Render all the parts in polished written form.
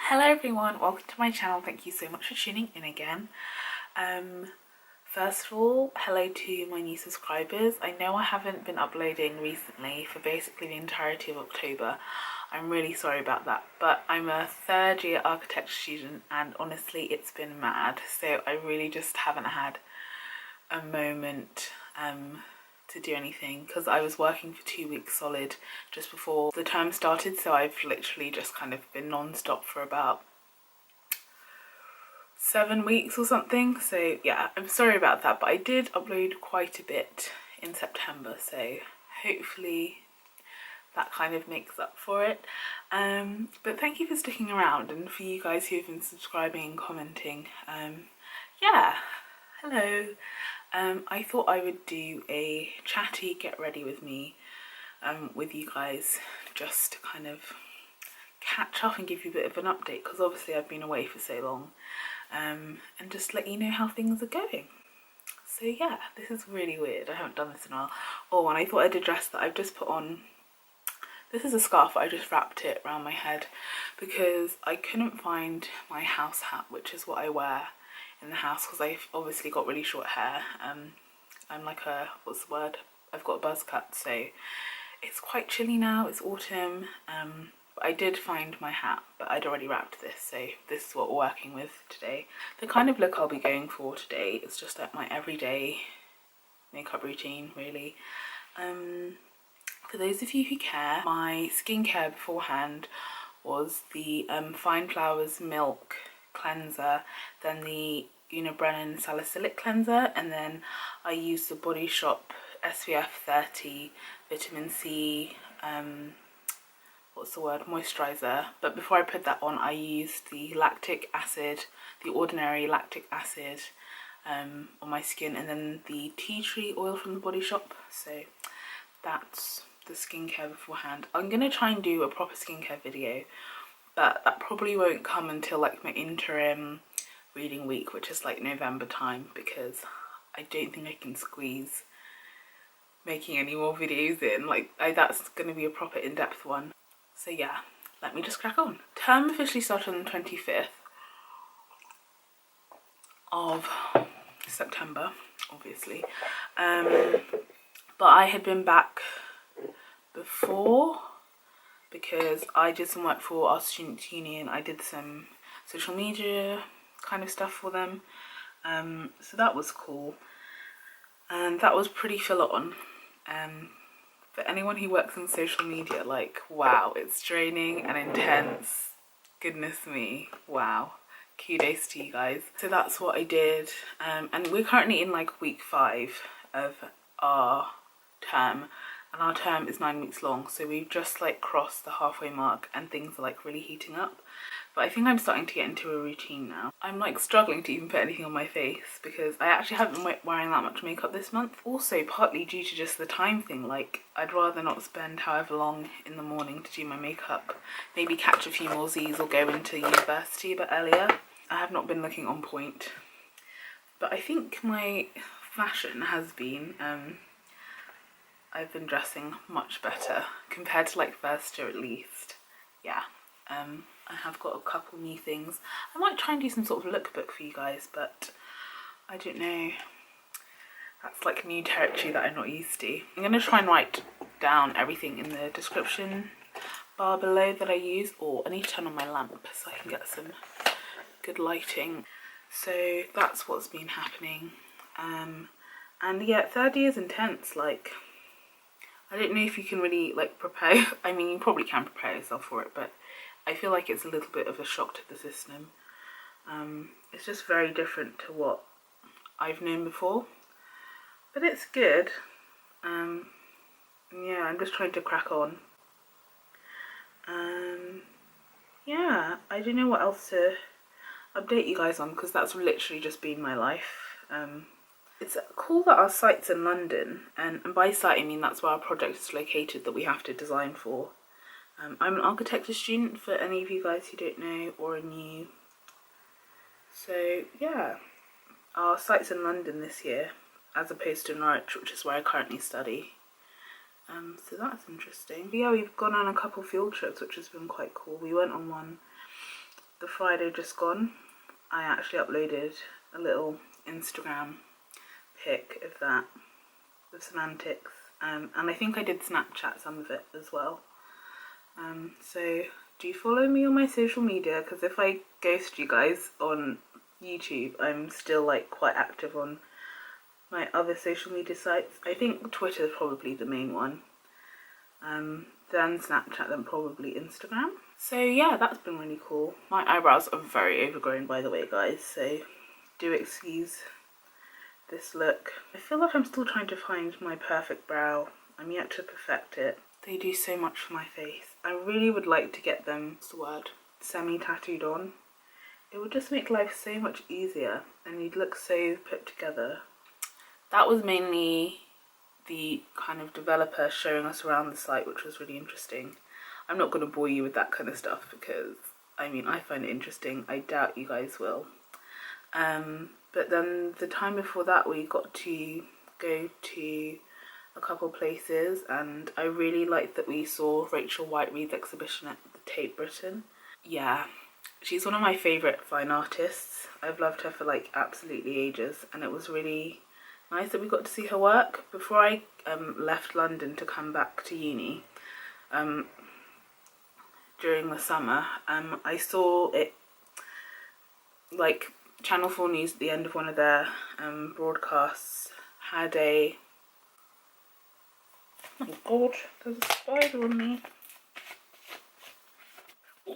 Hello everyone, welcome to my channel. Thank you so much for tuning in again. First of all, hello to my new subscribers. I know I haven't been uploading recently for basically the entirety of October. I'm really sorry about that, but I'm a third year architecture student and honestly it's been mad, so I really just haven't had a moment to do anything because I was working for 2 weeks solid just before the term started, so I've literally just kind of been non-stop for about 7 weeks or something. So yeah, I'm sorry about that, but I did upload quite a bit in September, so hopefully that kind of makes up for it. But thank you for sticking around, and for you guys who've been subscribing and commenting. Yeah, hello. I thought I would do a chatty get ready with me with you guys, just to kind of catch up and give you a bit of an update, because obviously I've been away for so long, and just let you know how things are going. So yeah, this is really weird. I haven't done this in a while. Oh, and I thought I'd address that I've just put on, this is a scarf, but I just wrapped it around my head because I couldn't find my house hat, which is what I wear in the house because I've obviously got really short hair. I'm like a, what's the word? I've got a buzz cut, so it's quite chilly now, it's autumn. But I did find my hat, but I'd already wrapped this, so this is what we're working with today. The kind of look I'll be going for today is just like my everyday makeup routine, really. For those of you who care, my skincare beforehand was the Fine Flowers Milk Cleanser, then the Brennan Salicylic Cleanser, and then I used the Body Shop SPF 30 Vitamin C moisturizer. But before I put that on, I used the lactic acid, the ordinary lactic acid on my skin, and then the tea tree oil from the Body Shop. So that's the skincare beforehand. I'm gonna try and do a proper skincare video, but that probably won't come until like my interim reading week, which is like November time, because I don't think I can squeeze making any more videos in. Like that's gonna be a proper in-depth one. So yeah, let me just crack on. Term officially started on the 25th of September, obviously. But I had been back before because I did some work for our students' union. I did some social media kind of stuff for them. So that was cool. And that was pretty full on. For anyone who works in social media, like, wow, it's draining and intense. Goodness me, wow. Kudos to you guys. So that's what I did. And we're currently in like week 5 of our term. And our term is 9 weeks long, so we've just like crossed the halfway mark and things are like really heating up. But I think I'm starting to get into a routine now. I'm like struggling to even put anything on my face because I actually haven't been wearing that much makeup this month. Also partly due to just the time thing, like I'd rather not spend however long in the morning to do my makeup. Maybe catch a few more Z's or go into university a bit earlier. I have not been looking on point. But I think my fashion has been, I've been dressing much better compared to like first year at least. Yeah. I have got a couple new things. I might try and do some sort of lookbook for you guys, but I don't know. That's like new territory that I'm not used to. I'm going to try and write down everything in the description bar below that I use. Or I need to turn on my lamp so I can get some good lighting. So that's what's been happening. And yeah, third year is intense. Like, I don't know if you can really like prepare. I mean, you probably can prepare yourself for it, but I feel like it's a little bit of a shock to the system. It's just very different to what I've known before, but it's good. Yeah, I'm just trying to crack on. Yeah, I don't know what else to update you guys on because that's literally just been my life. It's cool that our site's in London, and by site I mean that's where our project is located that we have to design for. I'm an architecture student for any of you guys who don't know or are new. So yeah, our site's in London this year as opposed to Norwich, which is where I currently study. So that's interesting. But yeah, we've gone on a couple field trips, which has been quite cool. We went on one the Friday just gone, I actually uploaded a little Instagram pic of that, of some antics, and I think I did Snapchat some of it as well. So do follow me on my social media, because if I ghost you guys on YouTube, I'm still like quite active on my other social media sites. I think Twitter is probably the main one, then Snapchat, then probably Instagram. So yeah, that's been really cool. My eyebrows are very overgrown, by the way, guys, so do excuse this look. I feel like I'm still trying to find my perfect brow. I'm yet to perfect it. They do so much for my face. I really would like to get them, what's the word, semi-tattooed on. It would just make life so much easier and you'd look so put together. That was mainly the kind of developer showing us around the site, which was really interesting. I'm not going to bore you with that kind of stuff because, I mean, I find it interesting. I doubt you guys will. But then the time before that, we got to go to a couple places, and I really liked that we saw Rachel Whiteread's exhibition at the Tate Britain. Yeah, she's one of my favourite fine artists. I've loved her for like absolutely ages, and it was really nice that we got to see her work. Before I left London to come back to uni during the summer, I saw it, like Channel 4 News at the end of one of their broadcasts had a, oh my god, there's a spider on me. Oh,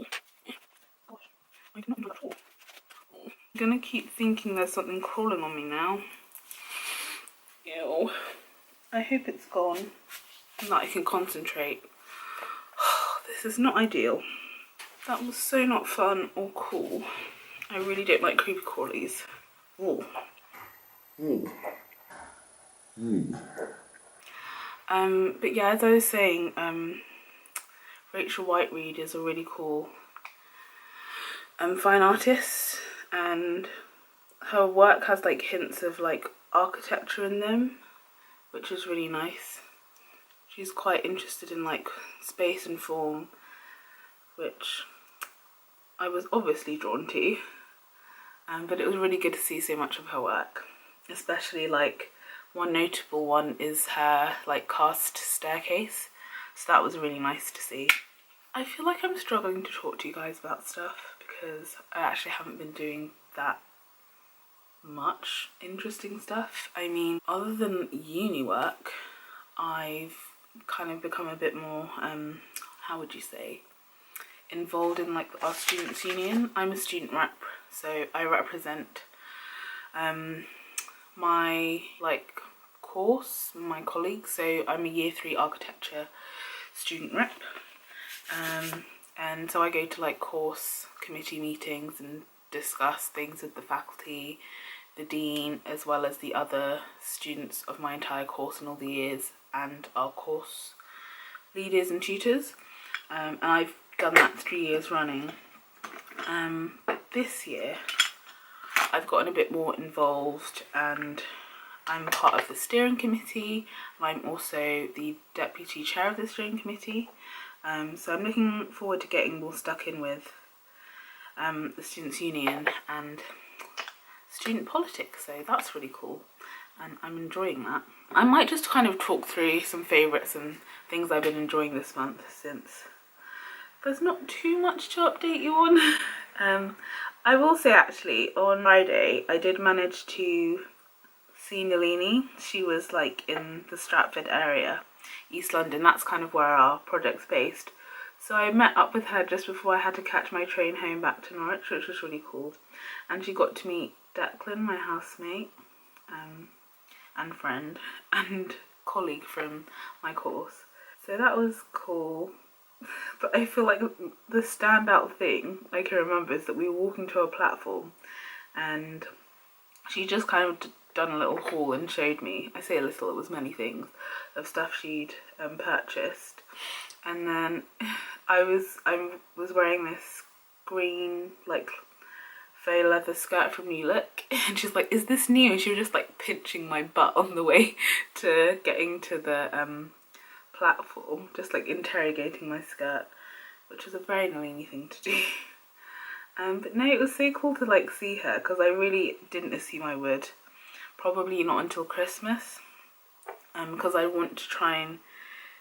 gosh, I cannot do that at all. I'm gonna keep thinking there's something crawling on me now. Ew. I hope it's gone and that I can concentrate. This is not ideal. That was so not fun or cool. I really don't like creepy crawlies. Ooh. Ooh. But yeah, as I was saying, Rachel Whiteread is a really cool fine artist, and her work has like hints of like architecture in them, which is really nice. She's quite interested in like space and form, which I was obviously drawn to, but it was really good to see so much of her work, especially like one notable one is her like cast staircase, so that was really nice to see. I feel like I'm struggling to talk to you guys about stuff because I actually haven't been doing that much interesting stuff. I mean, other than uni work, I've kind of become a bit more, how would you say, involved in like our students' union. I'm a student rep, so I represent my like course, my colleagues. So I'm a year 3 architecture student rep, and so I go to like course committee meetings and discuss things with the faculty, the dean, as well as the other students of my entire course in all the years, and our course leaders and tutors, and I've done that 3 years running. This year I've gotten a bit more involved and I'm part of the steering committee, and I'm also the deputy chair of the steering committee, so I'm looking forward to getting more stuck in with the students' union and student politics, so that's really cool and I'm enjoying that. I might just kind of talk through some favourites and things I've been enjoying this month, since there's not too much to update you on. I will say actually, on Friday I did manage to see Nalini. She was like in the Stratford area, East London, that's kind of where our project's based. So I met up with her just before I had to catch my train home back to Norwich, which was really cool. And she got to meet Declan, my housemate, and friend, and colleague from my course. So that was cool. But I feel like the standout thing I can remember is that we were walking to a platform and she just kind of done a little haul and showed me, I say a little, it was many things, of stuff she'd purchased. And then I was wearing this green like faux leather skirt from New Look, and she's like, is this new? And she was just like pinching my butt on the way to getting to the platform, just like interrogating my skirt, which was a very annoying thing to do. But no, it was so cool to like see her, because I really didn't assume I would. Probably not until Christmas, because I want to try and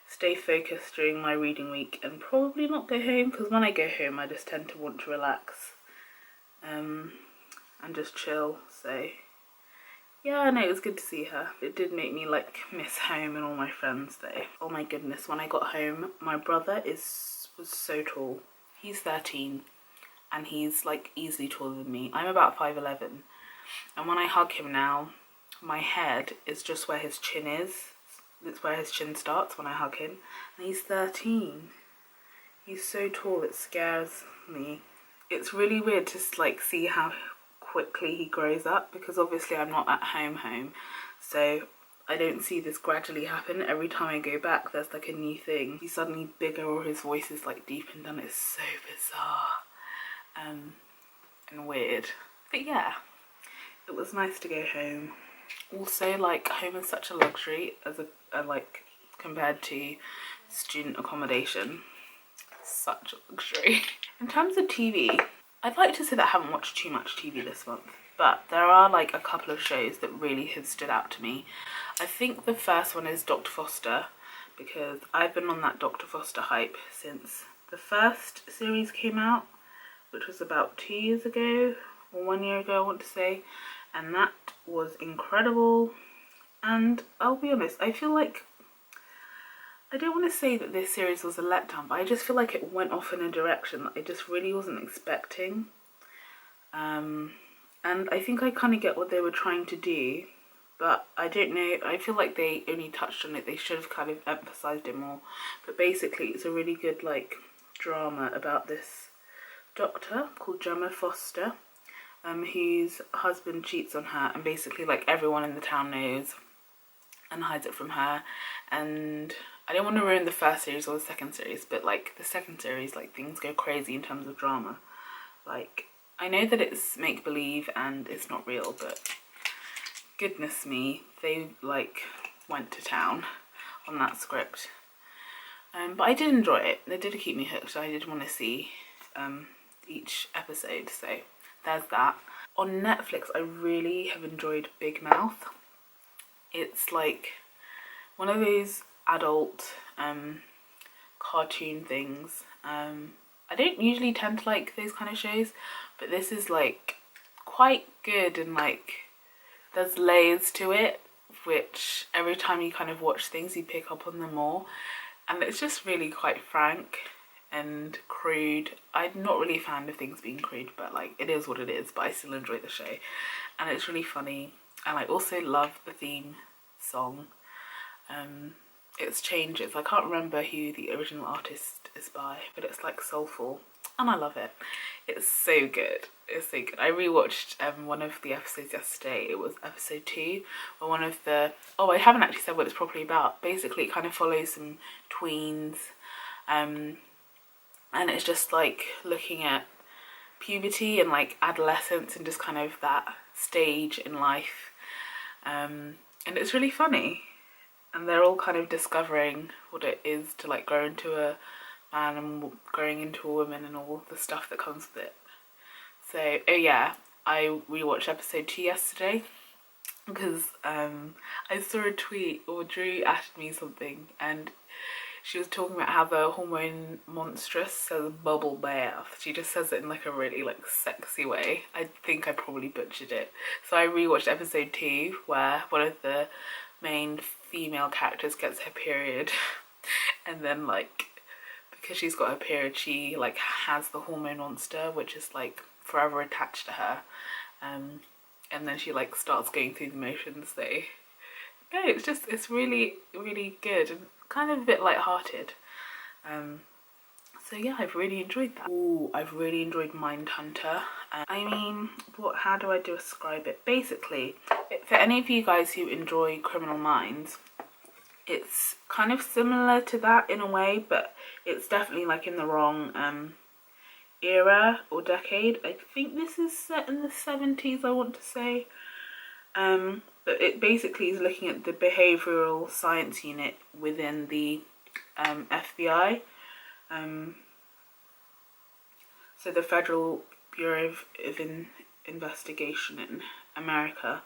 stay focused during my reading week and probably not go home, because when I go home I just tend to want to relax and just chill. So yeah, no, it was good to see her. It did make me like miss home and all my friends though. Oh my goodness, when I got home, my brother was so tall. He's 13 and he's like easily taller than me. I'm about 5'11", and when I hug him now, my head is just where his chin is. It's where his chin starts when I hug him. And he's 13. He's so tall, it scares me. It's really weird to like see how quickly he grows up, because obviously I'm not at home. So I don't see this gradually happen. Every time I go back, there's like a new thing. He's suddenly bigger, or his voice is like deepened, and it's so bizarre and weird. But yeah, it was nice to go home. Also, like, home is such a luxury as a like compared to student accommodation. Such a luxury. In terms of TV, I'd like to say that I haven't watched too much TV this month, but there are like a couple of shows that really have stood out to me. I think the first one is Dr. Foster, because I've been on that Dr. Foster hype since the first series came out, which was about 2 years ago, or 1 year ago I want to say, and that was incredible. And I'll be honest, I feel like, I don't want to say that this series was a letdown, but I just feel like it went off in a direction that I just really wasn't expecting. And I think I kind of get what they were trying to do, but I don't know, I feel like they only touched on it. They should have kind of emphasised it more. But basically it's a really good like drama about this doctor called Gemma Foster, whose husband cheats on her, and basically like everyone in the town knows and hides it from her. And I don't want to ruin the first series or the second series, but like the second series, like things go crazy in terms of drama. Like, I know that it's make-believe and it's not real, but goodness me, they like went to town on that script. But I did enjoy it. They did keep me hooked. I did want to see each episode, so there's that. On Netflix, I really have enjoyed Big Mouth. It's like one of those adult cartoon things. I don't usually tend to like those kind of shows, but this is like quite good, and like there's layers to it, which every time you kind of watch things you pick up on them more, and it's just really quite frank and crude. I'm not really a fan of things being crude, but like it is what it is, but I still enjoy the show, and it's really funny. And I also love the theme song. It's Changes. I can't remember who the original artist is by, but it's like soulful and I love it. It's so good. It's so good. I rewatched one of the episodes yesterday. It was episode 2, where one of the, I haven't actually said what it's properly about. Basically it kind of follows some tweens, and it's just like looking at puberty and like adolescence and just kind of that stage in life, and it's really funny. And they're all kind of discovering what it is to like grow into a man and growing into a woman and all the stuff that comes with it. So, oh yeah, I rewatched episode 2 yesterday because I saw a tweet, or Drew asked me something, and she was talking about how the hormone monstrous says bubble bath. She just says it in like a really like sexy way. I think I probably butchered it. So I rewatched episode 2, where one of the main female characters gets her period, and then like because she's got her period, she like has the hormone monster, which is like forever attached to her, and then she like starts going through the motions. So no, it's really really good and kind of a bit light-hearted. So yeah, I've really enjoyed that. Ooh, I've really enjoyed Mindhunter. I mean, how do I describe it? Basically, for any of you guys who enjoy Criminal Minds, it's kind of similar to that in a way, but it's definitely like in the wrong era or decade. I think this is set in the 70s, I want to say. But it basically is looking at the behavioural science unit within the FBI. So the Federal Bureau of Investigation in America,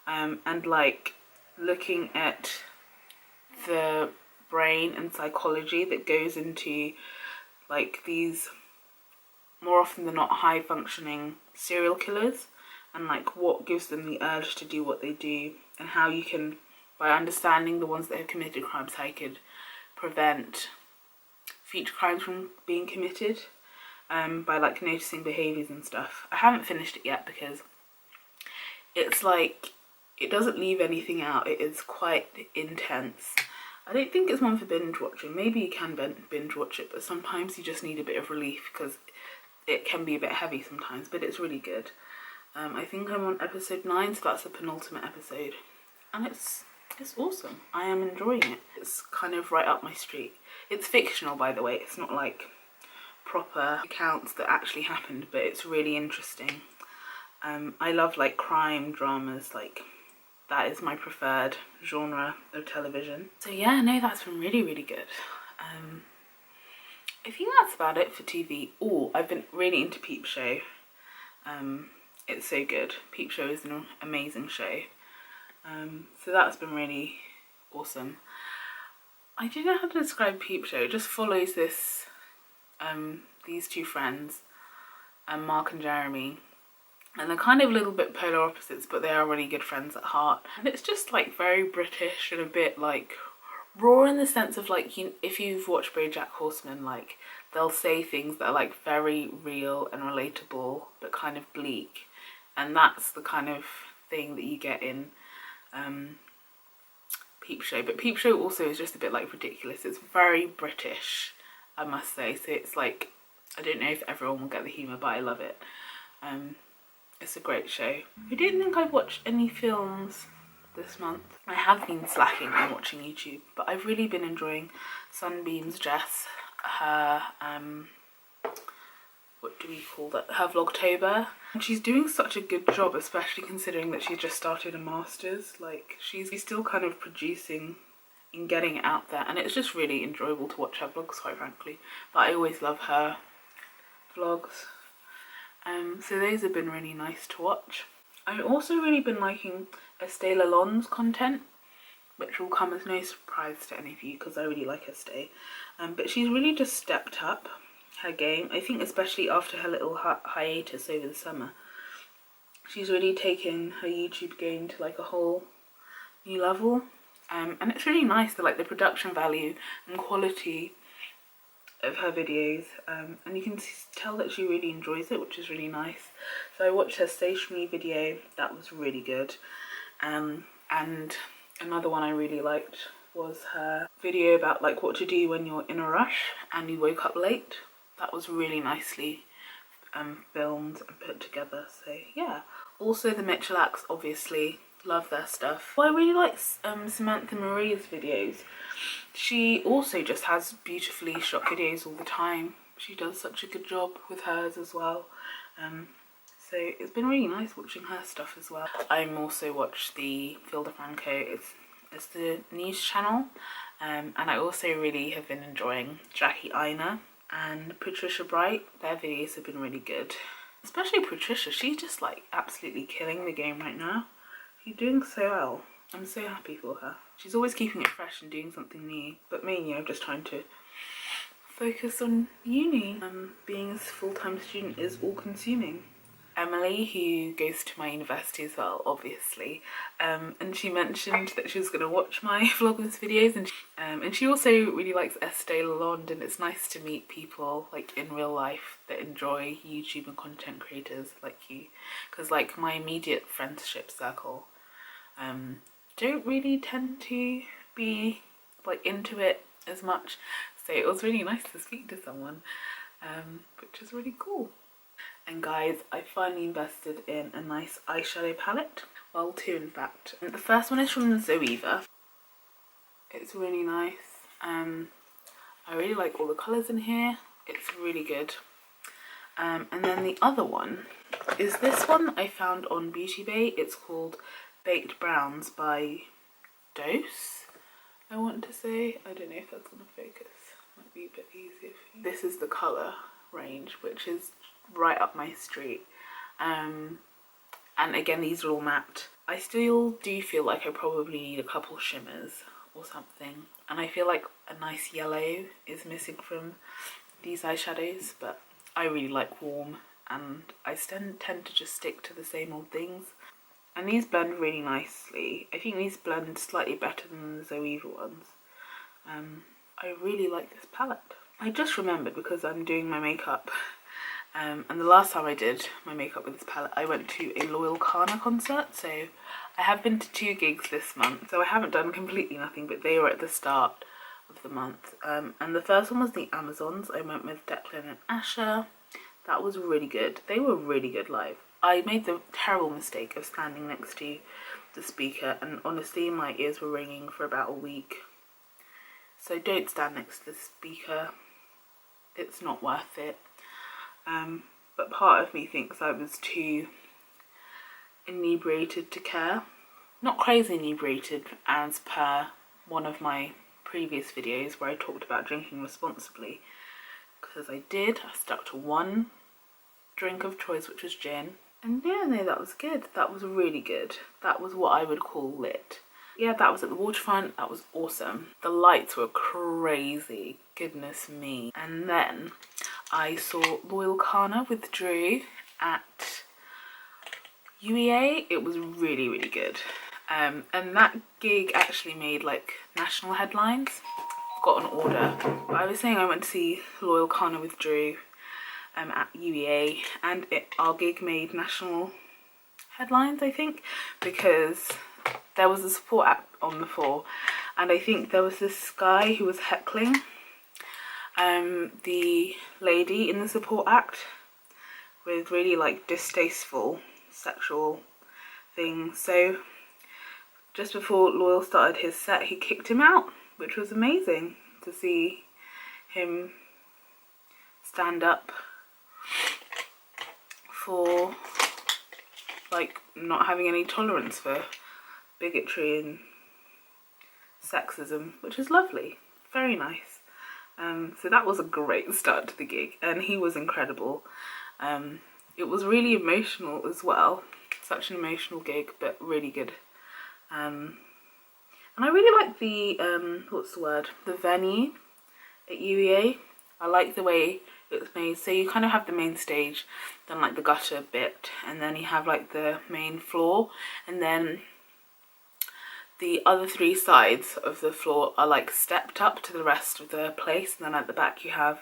and like looking at the brain and psychology that goes into like these, more often than not, high functioning serial killers, and like what gives them the urge to do what they do, and how you can, by understanding the ones that have committed crimes, how you could prevent future crimes from being committed, by like noticing behaviours and stuff. I haven't finished it yet because it's like, it doesn't leave anything out. It is quite intense. I don't think it's one for binge watching. Maybe you can binge watch it, but sometimes you just need a bit of relief because it can be a bit heavy sometimes, but it's really good. I think I'm on episode 9, so that's the penultimate episode, and it's awesome. I am enjoying it. It's kind of right up my street. It's fictional, by the way. It's not like proper accounts that actually happened, but it's really interesting. I love like crime dramas, like that is my preferred genre of television. So yeah, no, that's been really, really good. I think that's about it for TV. Oh, I've been really into Peep Show. It's so good. Peep Show is an amazing show. So that's been really awesome. I don't know how to describe Peep Show. It just follows this, these two friends, Mark and Jeremy. And they're kind of a little bit polar opposites, but they are really good friends at heart. And it's just like very British and a bit like raw, in the sense of like, if you've watched BoJack Horseman, like they'll say things that are like very real and relatable, but kind of bleak. And that's the kind of thing that you get in Peep Show. But Peep Show also is just a bit like ridiculous. It's very British, I must say. So it's like, I don't know if everyone will get the humour, but I love it. It's a great show. I don't think I've watched any films this month. I have been slacking on watching YouTube, but I've really been enjoying Sunbeam's Jess, her, what do we call that, her Vlogtober. And she's doing such a good job, especially considering that she's just started a master's. Like, she's still kind of producing and getting it out there, and it's just really enjoyable to watch her vlogs, quite frankly. But I always love her vlogs. So those have been really nice to watch. I've also really been liking Estee Lalonde's content, which will come as no surprise to any of you because I really like Estee. But she's really just stepped up her game. I think especially after her little hiatus over the summer, she's really taken her YouTube game to like a whole new level. And it's really nice, that like the production value and quality of her videos, and you can tell that she really enjoys it, which is really nice. So I watched her stationery video, that was really good. And another one I really liked was her video about like what to do when you're in a rush and you woke up late. That was really nicely filmed and put together. So yeah. Also the Mitchellaks, obviously, love their stuff. Well, I really like Samantha Maria's videos. She also just has beautifully shot videos all the time. She does such a good job with hers as well. So it's been really nice watching her stuff as well. I'm also watched the Phil DeFranco, it's the news channel. And I also really have been enjoying Jackie Aina and Patricia Bright. Their videos have been really good. Especially Patricia, she's just like absolutely killing the game right now. She's doing so well. I'm so happy for her. She's always keeping it fresh and doing something new. But me, I'm just trying to focus on uni. Being a full-time student is all-consuming. Emily, who goes to my university as well, obviously, and she mentioned that she was going to watch my Vlogmas videos, and she also really likes Estee Lalonde, and it's nice to meet people like in real life that enjoy YouTube and content creators like you, because like my immediate friendship circle don't really tend to be like into it as much, so it was really nice to speak to someone, which is really cool. And guys, I finally invested in a nice eyeshadow palette. Well, two in fact. And the first one is from ZOEVA. It's really nice. I really like all the colours in here. It's really good. And then the other one is this one I found on Beauty Bay. It's called Baked Browns by Dose, I want to say. I don't know if that's going to focus. Might be a bit easier for you. This is the colour range, which is right up my street. And again, these are all matte. I still do feel like I probably need a couple shimmers or something, and I feel like a nice yellow is missing from these eyeshadows, but I really like warm, and I tend to just stick to the same old things. And these blend really nicely. I think these blend slightly better than the ZOEVA ones. I really like this palette. I just remembered, because I'm doing my makeup, and the last time I did my makeup with this palette, I went to a Loyal Kana concert. So I have been to 2 gigs this month, so I haven't done completely nothing, but they were at the start of the month. And the first one was the Amazons. I went with Declan and Asher. That was really good. They were really good live. I made the terrible mistake of standing next to the speaker, and honestly my ears were ringing for about a week. So don't stand next to the speaker, it's not worth it. But part of me thinks I was too inebriated to care. Not crazy inebriated, as per one of my previous videos where I talked about drinking responsibly, because I stuck to one drink of choice, which was gin. And yeah, no, that was good. That was really good. That was what I would call lit. Yeah, that was at the waterfront. That was awesome. The lights were crazy. Goodness me. And then I saw Loyal Kana with Drew at UEA. It was really, really good. And that gig actually made like national headlines. Got an order. But I was saying I went to see Loyal Kana with Drew at UEA, and our gig made national headlines, I think, because there was a support act on the floor, and I think there was this guy who was heckling the lady in the support act with really like distasteful sexual things. So just before Loyal started his set, he kicked him out, which was amazing to see him stand up for like not having any tolerance for bigotry and sexism, which is lovely, very nice. So that was a great start to the gig, and he was incredible. It was really emotional as well, such an emotional gig, but really good. And I really like the what's the word, the venue at UEA. I like the way it's made. So you kind of have the main stage, then like the gutter bit, and then you have like the main floor, and then the other 3 sides of the floor are like stepped up to the rest of the place, and then at the back you have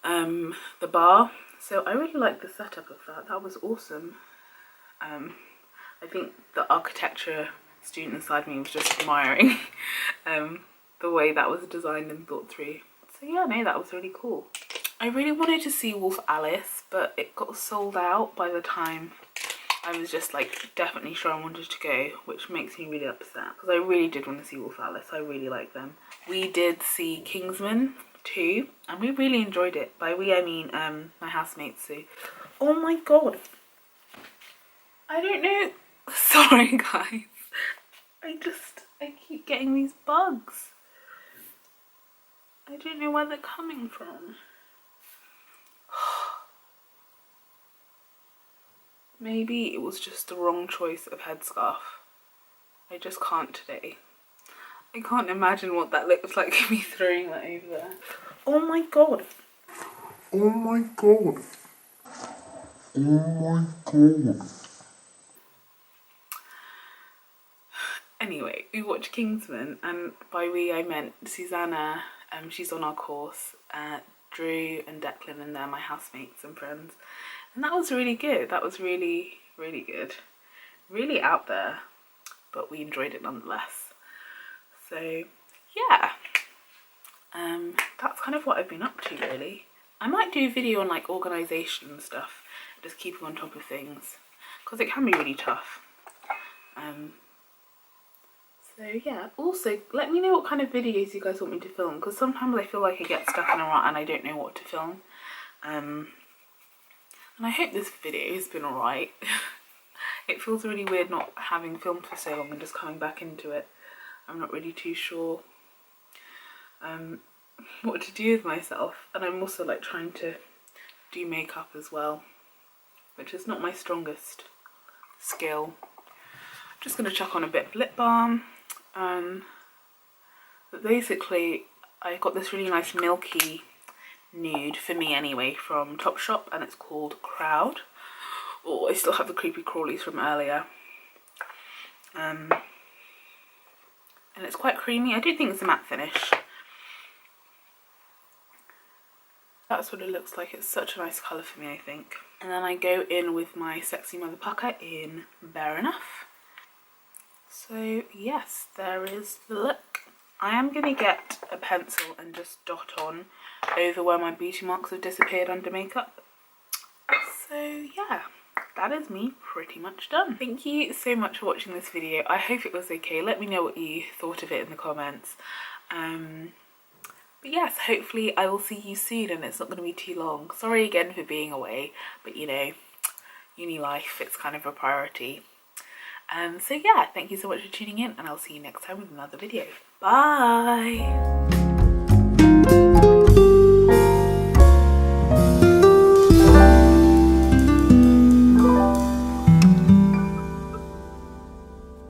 the bar. So I really like the setup of that. That was awesome. I think the architecture student inside me was just admiring the way that was designed and thought through. So yeah, no, that was really cool. I really wanted to see Wolf Alice, but it got sold out by the time I was just like definitely sure I wanted to go, which makes me really upset, because I really did want to see Wolf Alice. I really like them. We did see Kingsman too, and we really enjoyed it. By we I mean my housemates. So oh my god, I don't know, sorry guys, I keep getting these bugs. I don't know where they're coming from. Maybe it was just the wrong choice of headscarf. I just can't today. I can't imagine what that looks like, me throwing that over there. Oh my god. Oh my god. Oh my god. Anyway, we watched Kingsman, and by we I meant Susanna. She's on our course. Drew and Declan, and they're my housemates and friends. And that was really good. That was really, really good. Really out there, but we enjoyed it nonetheless. So yeah, that's kind of what I've been up to really. I might do a video on like organisation and stuff, just keeping on top of things, because it can be really tough. So yeah, also let me know what kind of videos you guys want me to film, because sometimes I feel like I get stuck in a rut and I don't know what to film. And I hope this video has been alright. It feels really weird not having filmed for so long and just coming back into it. I'm not really too sure what to do with myself, and I'm also like trying to do makeup as well, which is not my strongest skill. I'm just going to chuck on a bit of lip balm. But basically I got this really nice milky nude, for me anyway, from Topshop, and it's called Crowd. Oh, I still have the creepy crawlies from earlier. And it's quite creamy. I do think it's a matte finish. That's what it looks like. It's such a nice colour for me, I think. And then I go in with my Sexy Mother Pucker in Bare Enough. So yes, there is the look. I am going to get a pencil and just dot on over where my beauty marks have disappeared under makeup. So yeah, that is me pretty much done. Thank you so much for watching this video. I hope it was okay. Let me know what you thought of it in the comments. But yes, hopefully I will see you soon and it's not going to be too long. Sorry again for being away, but you know, uni life, it's kind of a priority. So yeah, thank you so much for tuning in, and I'll see you next time with another video. Bye!